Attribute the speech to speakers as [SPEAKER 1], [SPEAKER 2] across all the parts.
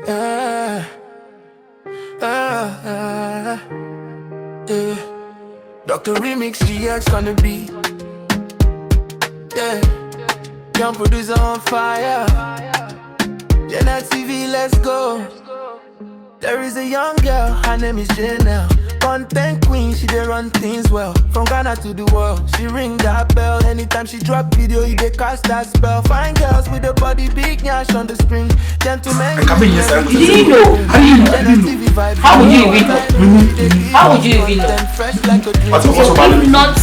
[SPEAKER 1] Yeah. Dr. Remix GX on the beat. Yeah. Young producer on fire. Gynel TV, let's go. There is a young girl, her name is Gynel. Content queen, she dey run things well. From Ghana to the world, she ring that bell. Anytime she drop video, you dey cast that spell. Fine girls with the body big nyash on the screen. Gentlemen,
[SPEAKER 2] you didn't know. How would you even know? How would you even know?
[SPEAKER 1] What's
[SPEAKER 2] not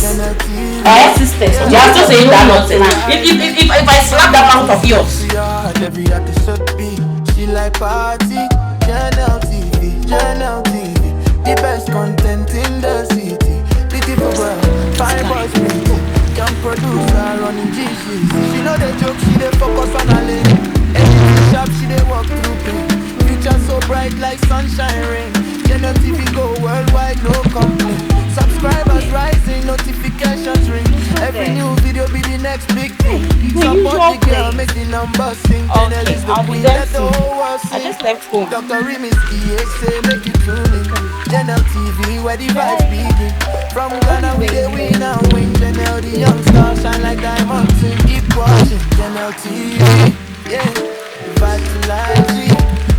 [SPEAKER 2] our sisters. You are still saying that nonsense. If I slap that mouth of yours.
[SPEAKER 1] Every episode be she like party. Gynel TV, Gynel TV, the best content in the city. Beautiful girl, fine boys, pretty. Young producer running GC. She know the joke, she dey focus on her lane. Everything sharp, she dey walk through pain. Future so bright like sunshine rain. Gynel TV go worldwide, no complaint. Subscribers rising, notifications ring. Every new video be the next big thing. Support the girl, make the numbers sing. Gynel is the queen, let the whole world sing.
[SPEAKER 2] I just left home.
[SPEAKER 1] Dr. Remix say make you tune in. Gynel TV, where the vibes begin. From Ghana we dey win and win. Gynel the young star shine like diamonds. Keep watching Gynel TV, yeah. The vibes live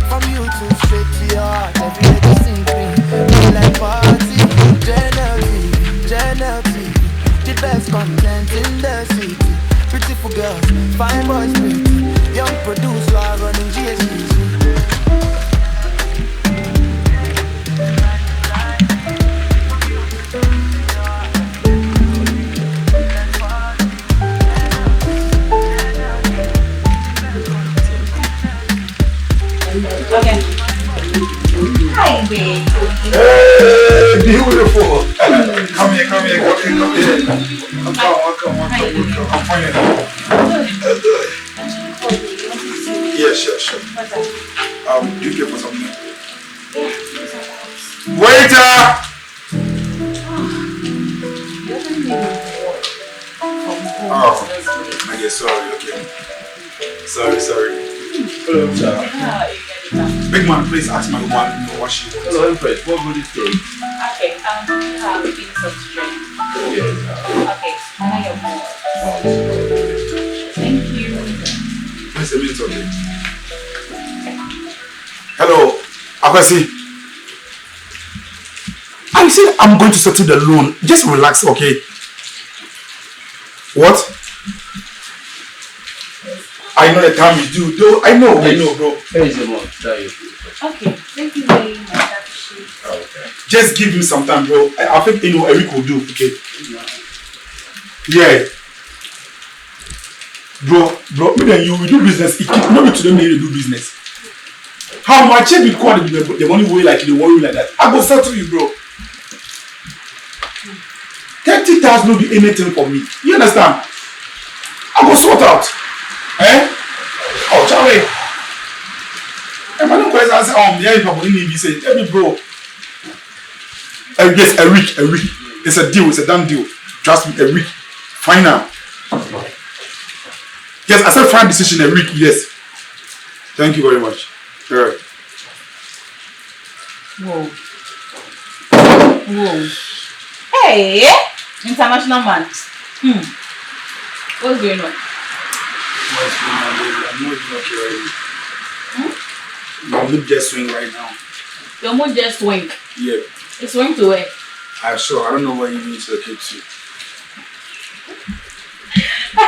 [SPEAKER 1] from YouTube straight to your heart. Every day you see me, feel like party. Gynel TV, the best content in the city. Beautiful girls, fine boys, pretty. Young producer running GSC.
[SPEAKER 2] Okay. Hi, baby.
[SPEAKER 3] Hey, beautiful. Come here. Come. I'm fine now. Yeah, sure. Do you care for something? Waiter! Oh, I guess sorry. Okay. Sorry. Hello, sir. Big man, please ask my woman what she wants.
[SPEAKER 4] Hello, Empress. What would you say?
[SPEAKER 2] Okay, have a soft drink.
[SPEAKER 4] Yes.
[SPEAKER 2] Okay, can I have more? Thank you.
[SPEAKER 3] Wait a minute, okay. Hello, Akwasi. I said I'm going to settle the loan. Just relax, okay? What? I know the time is due, though. I know, bro.
[SPEAKER 4] Here is the money.
[SPEAKER 2] Okay, thank you very much.
[SPEAKER 3] Okay. Just give me some time, bro. I think a week will do, okay? Yeah. Bro, me and you, we do business. It keep not to them they do business. How much check will call the money way like the worry like that? I go settle you, bro. 30,000 will be anything for me. You understand? I go sort out. Eh? Oh, Charlie. I'm not going to answer. Yeah, if I'm going to say, tell me, bro. Yes, a week. It's a deal. It's a done deal. Trust me, a week. Fine now. Yes, I said fine decision a week. Yes. Thank you very much. Sure.
[SPEAKER 2] Whoa. Hey, international man. What's going on?
[SPEAKER 3] I'm not even okay right now. My mood just swing right now.
[SPEAKER 2] Your mood just swing?
[SPEAKER 3] Yeah.
[SPEAKER 2] It swing to where?
[SPEAKER 3] I'm sure. I don't know where you need to locate to.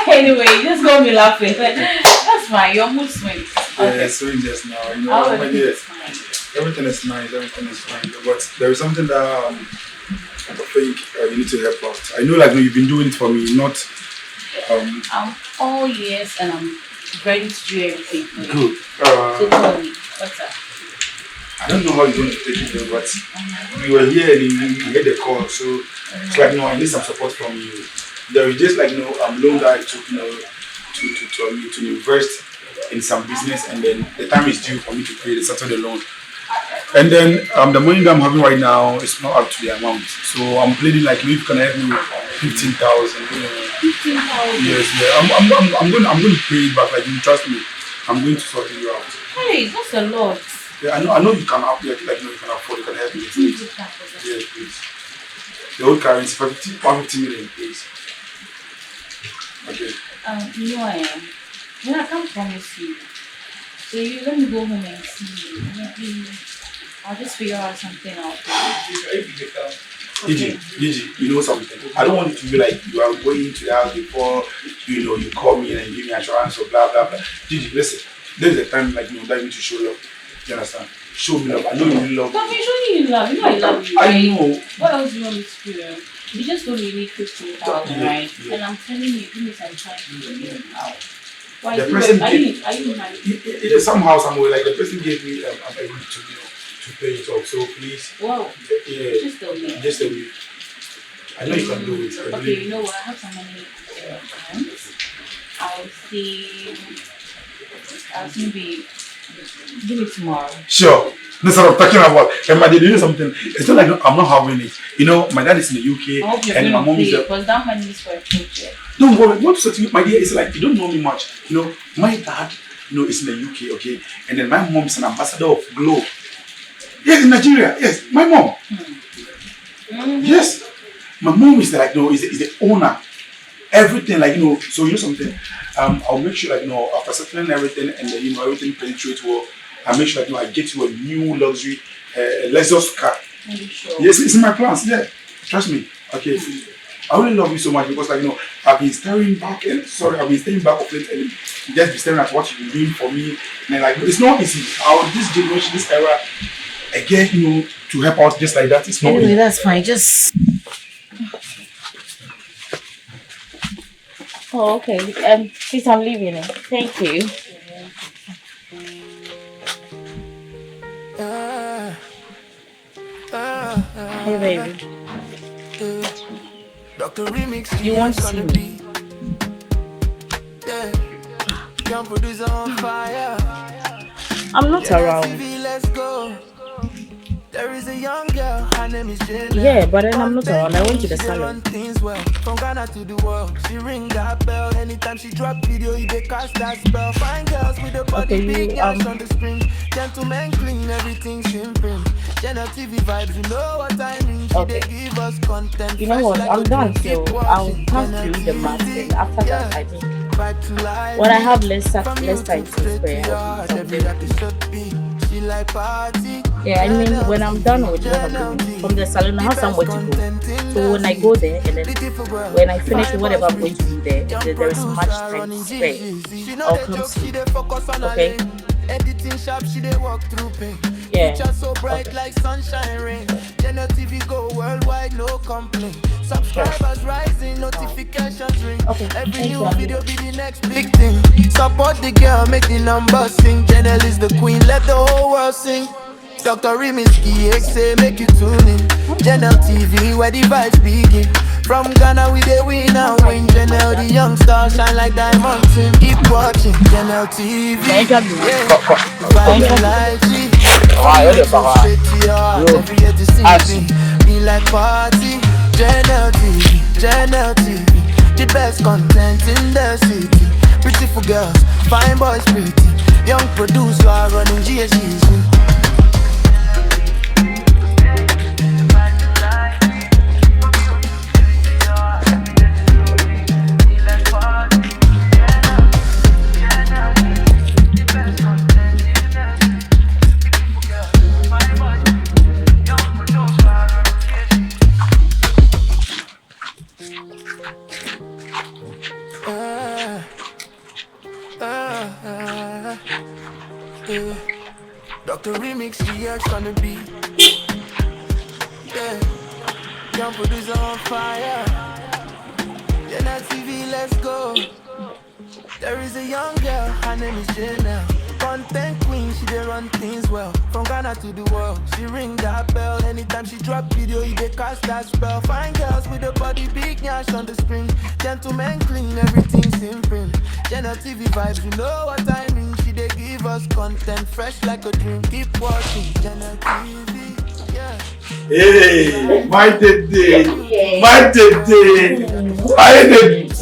[SPEAKER 2] Anyway, you just got me laughing. That's fine. Your mood swings. Okay.
[SPEAKER 3] Yeah, swing just now. You know, everything is nice. Everything is fine. But there is something that I think you need to help out. I know, like, you've been doing it for me, not.
[SPEAKER 2] I'm all ears and I'm ready to do everything for you.
[SPEAKER 3] Good.
[SPEAKER 2] So tell me, what's up?
[SPEAKER 3] I don't know how you're going to take it, but we were here and you heard the call, so it's like, no, I need some support from you. There is just like, loan that I took, to invest in some business, and then the time is due for me to pay the settle the loan. And then the money that I'm having right now is not up to the amount, so I'm pleading like, maybe you can help me with 15,000.
[SPEAKER 2] 15,000.
[SPEAKER 3] Yes, yeah. I'm going to pay it back. Like, you trust me. I'm going to sort you out.
[SPEAKER 2] Hey, that's a lot.
[SPEAKER 3] Yeah, I know you can help, like you know you can afford, you can help me, please. Yeah, please. The old currency, 150 million, please. Okay.
[SPEAKER 2] You know I am. Then I can't promise you. So you let me go home and see you. Maybe I'll just figure out something out.
[SPEAKER 3] Gigi, you know something? I don't want it to be like you are going to the house before, you know, you call me and give me assurance or blah, blah, blah. Gigi, listen, there's a time like, you know, that you need to show love. You understand? Show me love. I know you really love me.
[SPEAKER 2] But I'm showing you love. You know I love you,
[SPEAKER 3] I
[SPEAKER 2] right?
[SPEAKER 3] know.
[SPEAKER 2] What else do you want me to do? You just told me you need 15,000, right?
[SPEAKER 3] Yeah.
[SPEAKER 2] And I'm telling you, give me some time to figure it out. Why
[SPEAKER 3] The
[SPEAKER 2] is
[SPEAKER 3] person
[SPEAKER 2] are you married?
[SPEAKER 3] it is somehow, somewhere, like the person gave me a money to, you know, to pay it off. So please.
[SPEAKER 2] Whoa.
[SPEAKER 3] Yeah.
[SPEAKER 2] Just tell me.
[SPEAKER 3] Just a week. I know you can do it.
[SPEAKER 2] Okay, you know what? I have some money. I'll see. I'll maybe give it tomorrow.
[SPEAKER 3] Sure. That's what I'm talking about. And my dad, you know something? It's not like I'm not having it. You know, my dad is in the UK
[SPEAKER 2] I hope you're
[SPEAKER 3] and my mom is there.
[SPEAKER 2] because that money is for a project.
[SPEAKER 3] Don't worry. What's the thing, my dear? It's like you don't know me much. You know, my dad, you know, is in the UK, okay, and then my mom is an ambassador of Glow. Yes, in Nigeria. Yes, my mom. Yes, my mom is like, you know, is the owner. Everything, like, you know. So you know something? I'll make sure, like, you know, after settling everything and then, you know, everything penetrates well. I make sure that, you know, I get you a new luxury Lexus car.
[SPEAKER 2] Are you sure?
[SPEAKER 3] Yes, it's in my plans. Yeah, trust me. Okay, I really love you so much because, like, you know, I've been staring back of it and just be staring at what you've been doing for me. And then, like, it's not easy. This generation, this era, again, you know, to help out just like that, it's not
[SPEAKER 2] Anyway,
[SPEAKER 3] easy.
[SPEAKER 2] that's fine. Just. Oh, okay. Please, I'm leaving it. Thank you. Hey, baby.
[SPEAKER 1] Dr. Remix,
[SPEAKER 2] You want to see me?
[SPEAKER 1] Yeah. Young producer on fire.
[SPEAKER 2] I'm not around.
[SPEAKER 1] TV, let's go. There is a young girl, her name is Gynel.
[SPEAKER 2] Yeah, but then I'm not around. I went to the
[SPEAKER 1] She
[SPEAKER 2] salon.
[SPEAKER 1] run things well. From Ghana to the world, she ring that bell. Anytime she drop video, they cast that spell. Fine girls with the body big, yash on the screen. Gentlemen clean, everything simple. Gynel TV vibes, you know what I mean. She they give us content.
[SPEAKER 2] You know what?
[SPEAKER 1] fresh
[SPEAKER 2] I'm
[SPEAKER 1] like
[SPEAKER 2] done,
[SPEAKER 1] a drink.
[SPEAKER 2] so
[SPEAKER 1] Keep
[SPEAKER 2] I'll
[SPEAKER 1] watching
[SPEAKER 2] pass
[SPEAKER 1] Gynel
[SPEAKER 2] through the math, and after that, I think
[SPEAKER 1] Vibe to life.
[SPEAKER 2] when I have less
[SPEAKER 1] From
[SPEAKER 2] time to
[SPEAKER 1] YouTube straight
[SPEAKER 2] spare,
[SPEAKER 1] to
[SPEAKER 2] I'll
[SPEAKER 1] yours,
[SPEAKER 2] do
[SPEAKER 1] every
[SPEAKER 2] something.
[SPEAKER 1] episode be. She like party.
[SPEAKER 2] Yeah, I mean, when I'm done with what I'm doing from the salon, I have somewhere to go. So when I go there, and then when I finish whatever I'm going to do there, if there is much time to spare, I'll come see you. Okay?
[SPEAKER 1] Editing sharp, she they walk through pain.
[SPEAKER 2] Yeah.
[SPEAKER 1] Future so bright
[SPEAKER 2] Okay.
[SPEAKER 1] like sunshine rain. Gynel TV go worldwide, no complaint. Subscribers rising, notifications ring.
[SPEAKER 2] Okay,
[SPEAKER 1] Every
[SPEAKER 2] thank
[SPEAKER 1] new
[SPEAKER 2] you.
[SPEAKER 1] video be the next big thing. Support the girl, make the numbers sing. Gynel is the queen, let the whole world sing. Dr. Rimiski, say make you tune in. Gynel TV, where the vibes begin. From Ghana we dey win and win. Gynel the young star shine like diamonds. Keep watching Gynel TV. Yeah, vibes like G. Straight to your heart, every year to see me. Be like party. Gynel TV, Gynel TV. The best content in the city. Beautiful girls, fine boys pretty. Young producer running GSG's. Dr. Remix, GX on the beat. Yeah, young producer on fire. Gynel TV, let's go. There is a young girl, her name is Gynel. Content queen, she they run things well. From Ghana to the world, she ring that bell. Anytime she drop video, they cast that spell. Fine girls with the body big, yash on the screen. Gentlemen clean, everything simple. Gynel TV vibes, you know what I mean. She they give us content fresh like a dream. Keep watching Gynel TV, yeah.
[SPEAKER 3] Hey, my tete, my tete, my tete.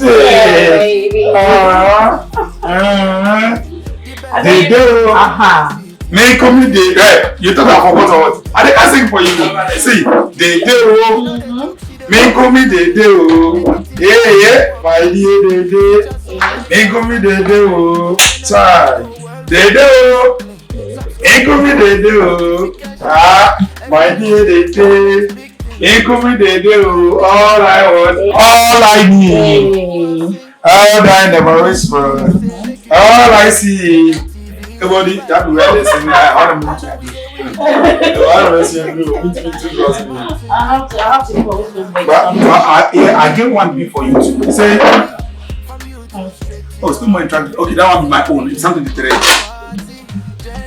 [SPEAKER 2] Aha.
[SPEAKER 3] Me come the you thought I forgot what? I think I sing for you. See, they do. Me come the do. Yeah, my dear, they do. Me come the do. Child, they do. Me come the do. Ah, my dear, they do. Me come the do. All I want, all I need. All I never wish for. All I see. Everybody, that be where they sing. I want to do. I want to sing.
[SPEAKER 2] I have to go.
[SPEAKER 3] But I get one before you too. Say, oh, still more interactive. Okay, that one be my own. It's something to trade.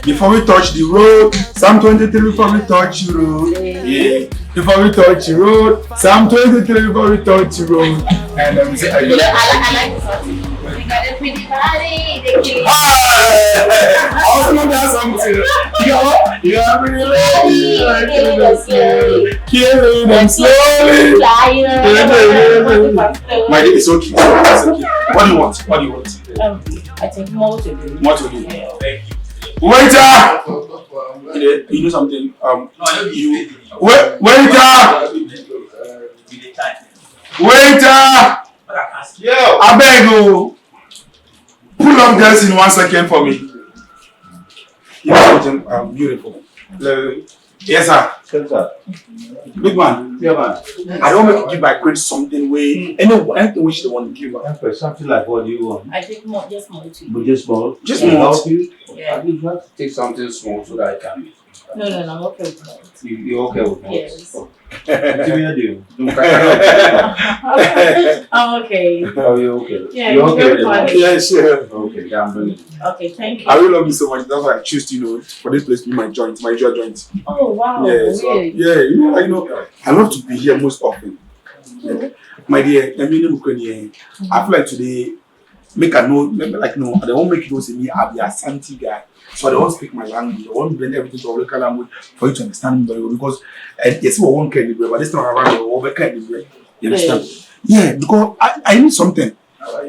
[SPEAKER 3] Before we touch the road, Psalm 23 before we touch the road. Yeah. Before we touch the road, Psalm 23 before we touch the road. And let me say, I like this one. We got a pretty body. I was going to do something. You are pretty lady. Killing them slowly. My day is okay. It's okay. What do you want? What do you want?
[SPEAKER 2] I think more to do.
[SPEAKER 3] More to do. Thank you. Waiter! You know something? Waiter! Waiter! I beg you. Pull up this in 1 second for me. You know something beautiful. Yes, sir. Big man.
[SPEAKER 4] Yeah, man.
[SPEAKER 3] I don't want to give my friends something way. Anything which they want to give.
[SPEAKER 4] Something like what do you want?
[SPEAKER 2] I think more, just more too.
[SPEAKER 4] But just small?
[SPEAKER 3] Just
[SPEAKER 4] Can I
[SPEAKER 3] more.
[SPEAKER 4] help you?
[SPEAKER 2] Yeah.
[SPEAKER 4] I think you have to take something small so that I can.
[SPEAKER 2] No, I'm okay with that.
[SPEAKER 4] You're okay with that?
[SPEAKER 2] Yes.
[SPEAKER 4] Give me a deal.
[SPEAKER 2] I'm okay.
[SPEAKER 4] Oh, you're okay?
[SPEAKER 2] Yeah,
[SPEAKER 4] you're okay with
[SPEAKER 2] fine.
[SPEAKER 4] it?
[SPEAKER 3] Yeah, sure.
[SPEAKER 4] Okay, damn brilliant.
[SPEAKER 2] Okay, thank you.
[SPEAKER 3] I really love you so much. That's why I choose to, for this place to be my joint, my usual joint.
[SPEAKER 2] Oh, wow.
[SPEAKER 3] Yeah, so,
[SPEAKER 2] Really?
[SPEAKER 3] yeah, I love to be here most often. Yeah. My dear, I feel like today, I don't make you know, say me, I'll be a Santi guy. So I don't speak my language. I won't blend everything to a local language for you to understand me very well. Because yes, we won't care but this time around, we won't care. You understand? Yeah, because I need something.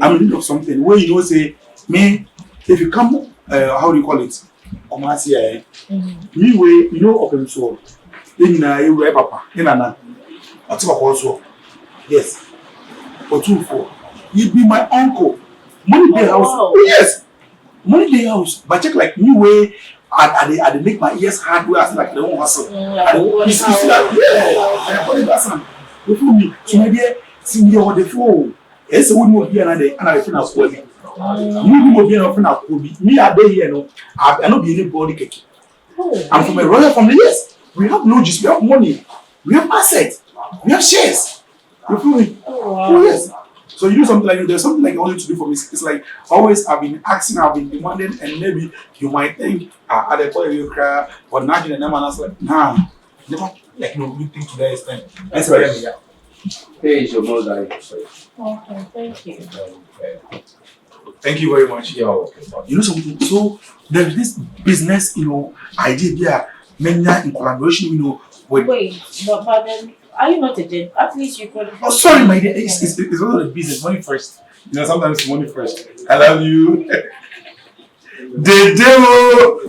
[SPEAKER 3] I'm in need of something. Where say, me, if you come, how do you call it? Come here. Me, open so. In you papa. In I'll talk also. Yes. For 2 4. You be my uncle. Money day house.
[SPEAKER 2] Wow.
[SPEAKER 3] Oh, yes. Money day house. But check like me way. I make my ears hard where I like they won't hustle. I put it back. You feel me? So my dear, see me on the phone. Yes, we will be another and I feel as well. We will be enough now. Me are there here, no. I not be anybody cake. I'm from a royal family. Yes, we have lodges, we have money, we have assets, we have shares. You feel me? Oh yes. So you do something like there's something like I want you to do for me. It's like always I've been asking, I've been demanding, and maybe you might think at the point you cry, but now you never answer like nah, never like you think to that extent. That's why I'm here.
[SPEAKER 4] Here is your mother.
[SPEAKER 2] Okay, thank you.
[SPEAKER 3] Thank you very much.
[SPEAKER 4] Yeah, okay.
[SPEAKER 3] You know something? So there is this business, idea there, many in collaboration, with.
[SPEAKER 2] Wait, but then are you not a gent? At least you could.
[SPEAKER 3] Oh, sorry, my dear. It's not the business. Money first. Sometimes it's money first. I love you. The devil,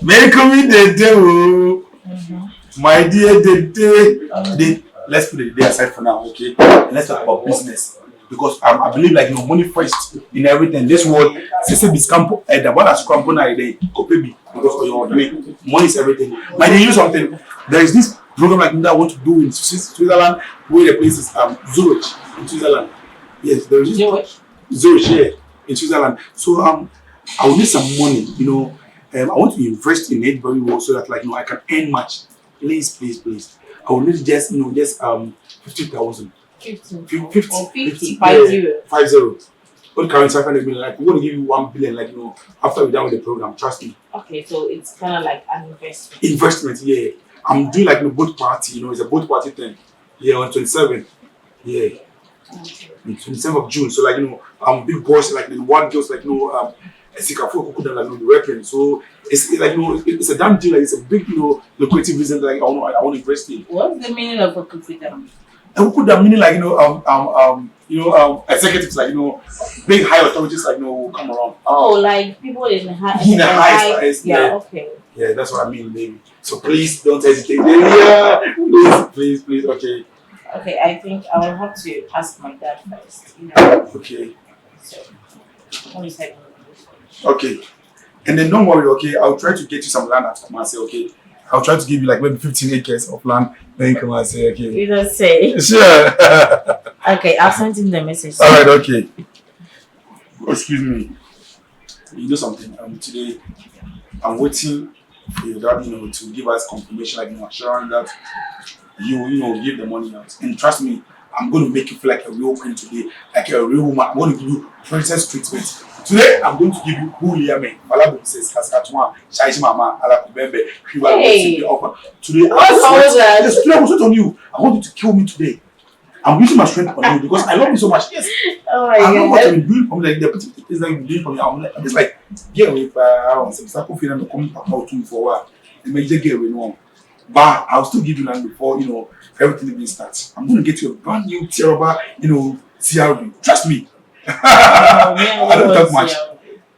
[SPEAKER 3] make me the devil. My dear, let's put the day aside for now, okay? And let's talk about business. Because I believe money first in everything. This world, say be scampo, the one that's scampo now, they go baby. Because for your money is everything. My dear, you know something? There is this program like that I want to do in Switzerland, where the place is Zurich in Switzerland. Yes, there is Zurich here in Switzerland. So I will need some money, I want to invest in it very well so that I can earn much. Please. I will need just 50,000. 50. 50.
[SPEAKER 2] 50. 50.
[SPEAKER 3] What currency I find we're going to give you 1 billion, after we're done with the program. Trust me.
[SPEAKER 2] Okay, so it's kind of like an investment.
[SPEAKER 3] Investment, yeah. I'm doing both party, it's a both party thing. Yeah, on 27. Yeah.
[SPEAKER 2] Okay.
[SPEAKER 3] 27th of June. So big boss the one girls the reference. So it's it's a damn deal. It's a big lucrative reason I want to invest in.
[SPEAKER 2] What's the meaning of a computer?
[SPEAKER 3] And we could have meaning executives big high authorities will come around.
[SPEAKER 2] Oh, like people in the high.
[SPEAKER 3] In the highest,
[SPEAKER 2] yeah. Okay.
[SPEAKER 3] Yeah, that's what I mean, baby. So please don't hesitate. Yeah, please. Okay.
[SPEAKER 2] Okay, I think I will have to ask my dad first. You know.
[SPEAKER 3] Okay.
[SPEAKER 2] So, let me say.
[SPEAKER 3] Okay. And then don't worry, okay? I'll try to get you some land at Kumasi, okay? I'll try to give you like maybe 15 acres of land. Then you come and say, okay.
[SPEAKER 2] You don't say.
[SPEAKER 3] Sure.
[SPEAKER 2] Okay, I'll send him the message.
[SPEAKER 3] All right, okay. Excuse me. You know something? Today, I'm waiting for your dad, to give us confirmation, like, assurance that you give the money out. And trust me, I'm going to make you feel like a real queen today, like a real woman. I'm going to give you princess treatment. Today, I'm going to give you who Liame, Malabo says, Kaskatuma, Shaishi Mama, Alakubembe,
[SPEAKER 2] Hey.
[SPEAKER 3] Today, yes, today I was on you. I want you to kill me today. I'm using my strength on you because I love you so much. Yes.
[SPEAKER 2] Oh my
[SPEAKER 3] I know what
[SPEAKER 2] God.
[SPEAKER 3] you're doing for me. Like the petit is like you're doing for me. I'm just like, get away from some stuff of feeling come out to me for a while. And make you get away no. But I'll still give you land before everything even starts. I'm gonna get you a brand new terrible, CRB. Trust me. I don't talk much.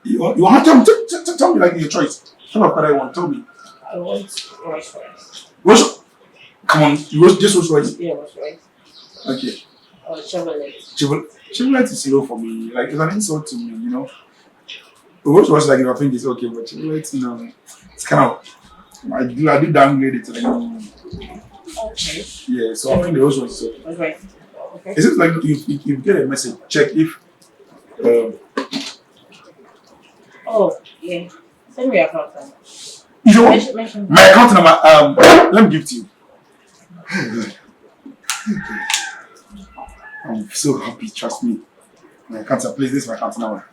[SPEAKER 3] You want to tell me like your choice. Tell me what I want. Tell me.
[SPEAKER 2] I want Rolls Royce.
[SPEAKER 3] Rolls. Come on, you just Rolls Royce.
[SPEAKER 2] Yeah, Rolls Royce.
[SPEAKER 3] Okay.
[SPEAKER 2] Or Chevrolet.
[SPEAKER 3] Chevrolet is low for me. Like it's an insult to me, Rolls Royce like I think it's okay, but Chevrolet, it's kind of I do downgrade it.
[SPEAKER 2] Okay.
[SPEAKER 3] Yeah, so I think the Rolls Royce is okay.
[SPEAKER 2] Okay.
[SPEAKER 3] Is it like if you get a message, check if
[SPEAKER 2] Oh, yeah. Send me your account number.
[SPEAKER 3] you know
[SPEAKER 2] Mention
[SPEAKER 3] my account number, let me give it to you. I'm so happy, trust me. My account number, please, this is my account number.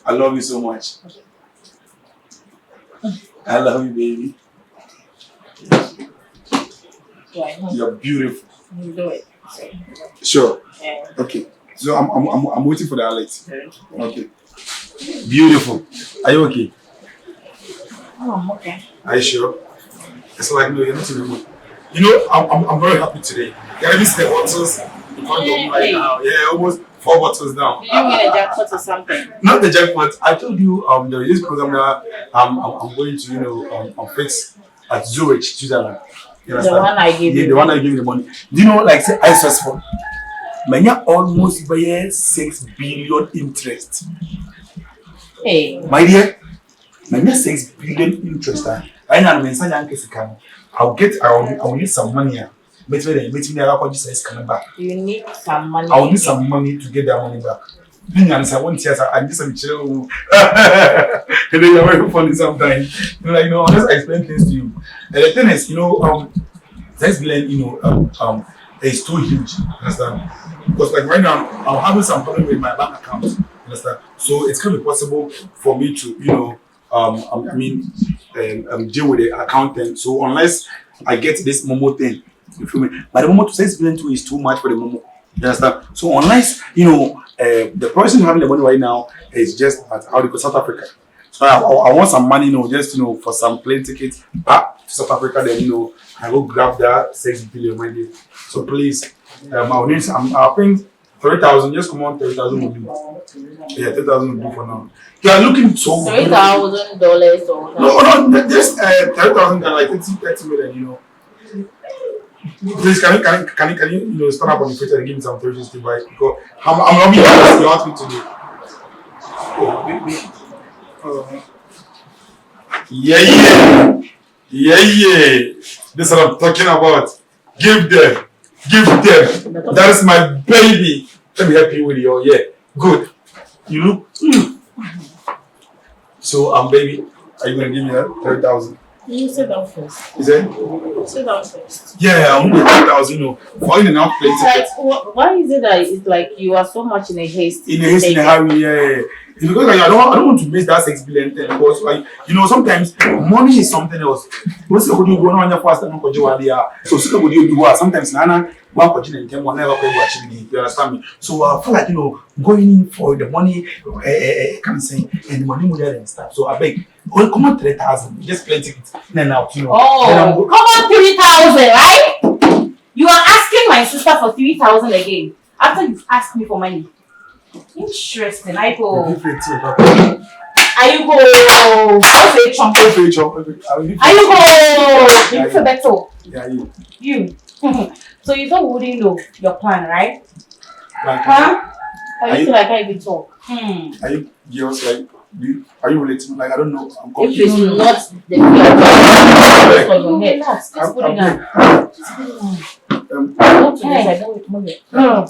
[SPEAKER 3] I love you so much. I love you, baby. You're beautiful.
[SPEAKER 2] You do it.
[SPEAKER 3] Sure.
[SPEAKER 2] Yeah.
[SPEAKER 3] Okay. So I'm waiting for the alert. Okay. Beautiful. Are you okay?
[SPEAKER 2] Oh, I'm okay.
[SPEAKER 3] Are you sure? It's like no, you're not even good. I'm very happy today. Can you see the bottles in front of me right now? Yeah, almost 4 bottles down.
[SPEAKER 2] Did you win a jackpot or something?
[SPEAKER 3] Not the jackpot. I told you there is this program that I'm going to fix at Zurich, Switzerland.
[SPEAKER 2] The one I gave you.
[SPEAKER 3] The one I gave you the money. Do you know, like say I search for? Many almost by 6 billion interest.
[SPEAKER 2] Hey.
[SPEAKER 3] My dear, many 6 billion interest. I know I'll need some money. You need
[SPEAKER 2] some money.
[SPEAKER 3] I'll need some money to get that money back. I need some chill. And then you're very funny sometimes. I'll just explain things to you. And the thing is, let's blend, it's too huge. Understand? Because like right now, I'm having some problem with my bank account. Understand? So it's gonna be possible for me to, deal with the accountant. So unless I get this Momo thing, you feel me? But the Momo to 6 billion is too much for the Momo. You understand? So unless the person having the money right now is just at South Africa. So I want some money, just for some plane tickets back to South Africa. Then I will grab that 6 billion money. So please, I'll need some. I think 3,000. Just come on, 3,000 will do. Yeah, 3,000 will do for now. You are looking so.
[SPEAKER 2] $3,000 or
[SPEAKER 3] no, just 3,000 and like 30 million. Please, can you stand up on the picture and give me some 360 by because I'm not being honest. You want me to do? Oh, baby. Yeah. This is what I'm talking about. Give them. That is my baby. Let me help you with your good. You look. So baby, are you gonna give me that 30,000?
[SPEAKER 2] you sit down first.
[SPEAKER 3] Is it?
[SPEAKER 2] Sit down first.
[SPEAKER 3] Yeah, I'm only 30,000. For in and out plane tickets.
[SPEAKER 2] Why is it that it's like you are so much in a haste?
[SPEAKER 3] In a hurry, yeah. It's because I don't want to miss that 6 billion thing because sometimes money is something else. What's the good you go on your fast and go so sometimes Nana one continue and one never pay actually. You understand me? So I feel like going in for the money can say and the money will and stuff. So I beg come on 3,000, just play tickets in and out,
[SPEAKER 2] Oh, come on 3,000, right? You are asking my sister for 3,000 again after you've asked me for money. Interesting. I Are you go? What's the chunk?
[SPEAKER 3] Are you
[SPEAKER 2] go? You feel better.
[SPEAKER 3] Yeah, you.
[SPEAKER 2] You. So you thought we wouldn't know your plan, right?
[SPEAKER 3] Like,
[SPEAKER 2] Huh? Or you feel like I even talk?
[SPEAKER 3] Are you girls like? Are you related? Like I don't know. I'm
[SPEAKER 2] If
[SPEAKER 3] confused.
[SPEAKER 2] it's not the fear on your head, just put it down. Don't do this, I don't move it. No.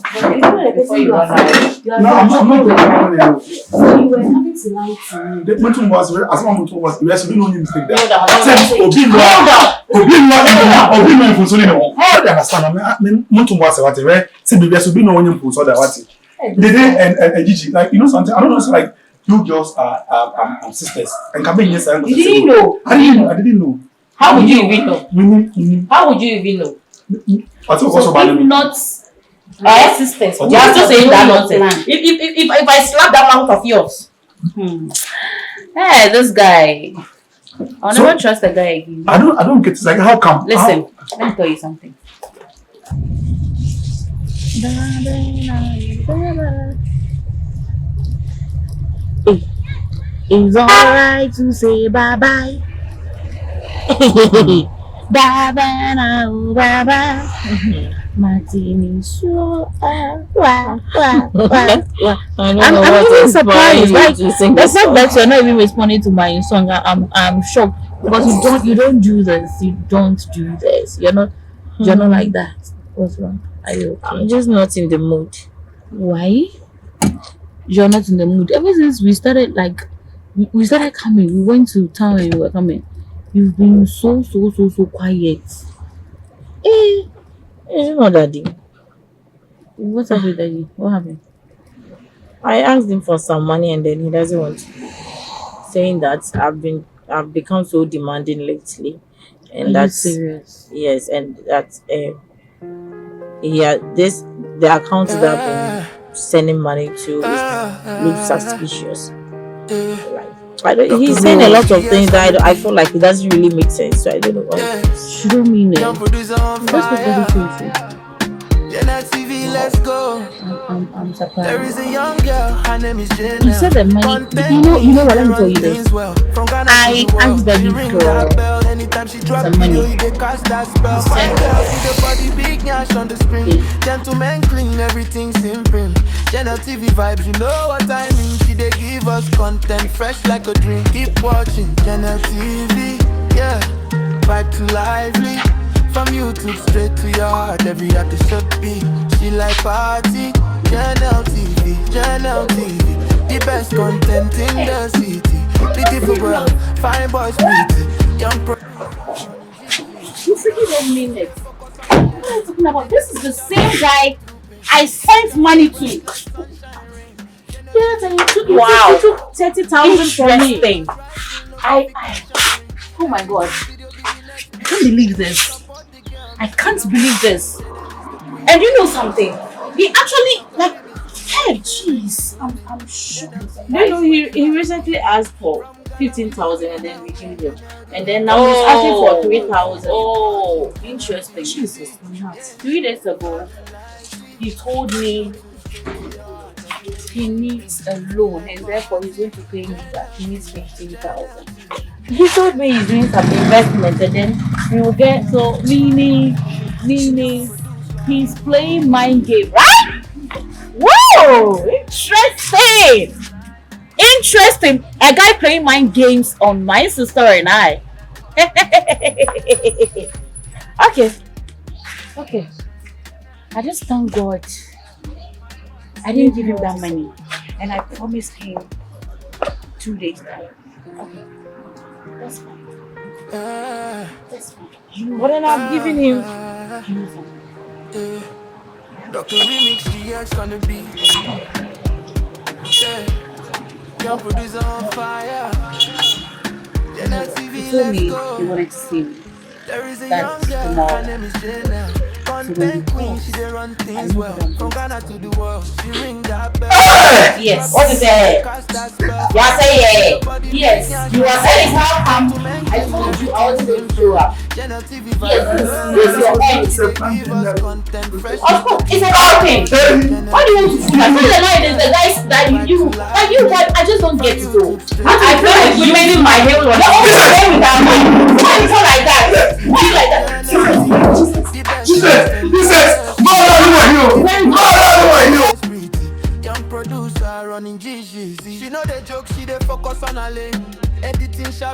[SPEAKER 2] Before you run away.
[SPEAKER 3] No, I'm not going to.
[SPEAKER 2] So you were having to lie to me.
[SPEAKER 3] The Mutum was as one Mutum was. We actually don't mistake that.
[SPEAKER 2] Hold
[SPEAKER 3] I understand. I mean, Mutum was what right. See, we should be no one who saw that what. They and Gigi, like you know something. I don't know. So like you girls are sisters and can be yes.
[SPEAKER 2] You didn't know.
[SPEAKER 3] I didn't know.
[SPEAKER 2] How would you even know? How would you even know?
[SPEAKER 3] So
[SPEAKER 2] if not our sisters, you are still saying that nonsense. If I slap that mouth of yours, hey, this guy, I'll never trust a guy again.
[SPEAKER 3] I don't get it. Like how come?
[SPEAKER 2] Listen, let me tell you something.
[SPEAKER 5] It's alright to say bye bye. Bye bye now, bye bye. Martini, so I'm even surprised. Like the fact that you're not even responding to my song, I'm shocked because you don't do this. You don't do this. You're not like that. What's wrong? Are you okay?
[SPEAKER 6] I'm just not in the mood.
[SPEAKER 5] Why? You're not in the mood. Ever since we started coming, we went to town and we were coming. You've been so quiet.
[SPEAKER 6] It's not Daddy.
[SPEAKER 5] What happened, Daddy? What happened?
[SPEAKER 6] I asked him for some money and then he doesn't want to. Saying that I've become so demanding lately, and that's
[SPEAKER 5] serious.
[SPEAKER 6] Yes, and that the account that I've been sending money to looks suspicious. He's saying a lot of things that I feel like it doesn't really make sense. So I don't know what.
[SPEAKER 5] You don't mean it. That's what Daddy told you.
[SPEAKER 1] Gynel TV, let's go.
[SPEAKER 5] I'm surprised.
[SPEAKER 1] There is a young girl, her name is Gynel.
[SPEAKER 5] You said that money. You know what? Let me tell you this. I asked Daddy for some money.
[SPEAKER 1] Gentlemen clean, everything simple. Gynel TV vibes, you know what I mean. She they give us content fresh like a dream. Keep watching Gynel TV, yeah. Vibe too lively. From YouTube straight to your heart, every episode be. She like party, Gynel TV, the best content in the city. Beautiful girl, fine boys, pretty, young pro.
[SPEAKER 5] You freaking don't mean it. What are you talking about? This is the same guy I sent money to. Yes, and you took 30,000 from me. Oh my God. I can't believe this. I can't believe this. And you know something? He actually hey, jeez, I'm shocked.
[SPEAKER 6] No, he recently asked for 15,000 and then we gave him. And then now he's asking for 3,000.
[SPEAKER 2] Oh, interesting.
[SPEAKER 5] Jesus,
[SPEAKER 2] 3 days ago, he told me he needs a loan and therefore he's going to pay me back. He needs 15,000. He told me he's doing some investment and then he will get meaning he's playing mind game, right? Whoa! Interesting. A guy playing mind games on my sister and I. Okay. I just thank God I didn't give him that money and I promised him 2 days time. Okay. That's fine. But then I'm giving him.
[SPEAKER 1] Dr. Remix, GX on the beat. Yeah. Your producer on fire. Gynel TV,
[SPEAKER 2] He told me
[SPEAKER 1] let's
[SPEAKER 2] he
[SPEAKER 1] go.
[SPEAKER 2] wanted to see me.
[SPEAKER 1] There is a
[SPEAKER 2] That's
[SPEAKER 1] young girl,
[SPEAKER 2] tomorrow.
[SPEAKER 1] her name is Gynel. Content queen, she dey run things well. From Ghana to the world, she ring that bell.
[SPEAKER 2] Yes. What is that?
[SPEAKER 1] Cast that spell.
[SPEAKER 2] You are saying yes. You are saying how come I told you I wasn't going to show up.
[SPEAKER 1] Gynel TV
[SPEAKER 2] Yes, your end.
[SPEAKER 3] It's a prank.
[SPEAKER 2] Of course, it's a bad thing. Why do you want to see my friend? And I, the guys that you guys, I just don't get it though. I feel like women in my hair was why is it like that? Why is it like that?
[SPEAKER 3] Jesus!
[SPEAKER 1] Young producer running GGZ. She know the joke, she dey focus on her lane. Editing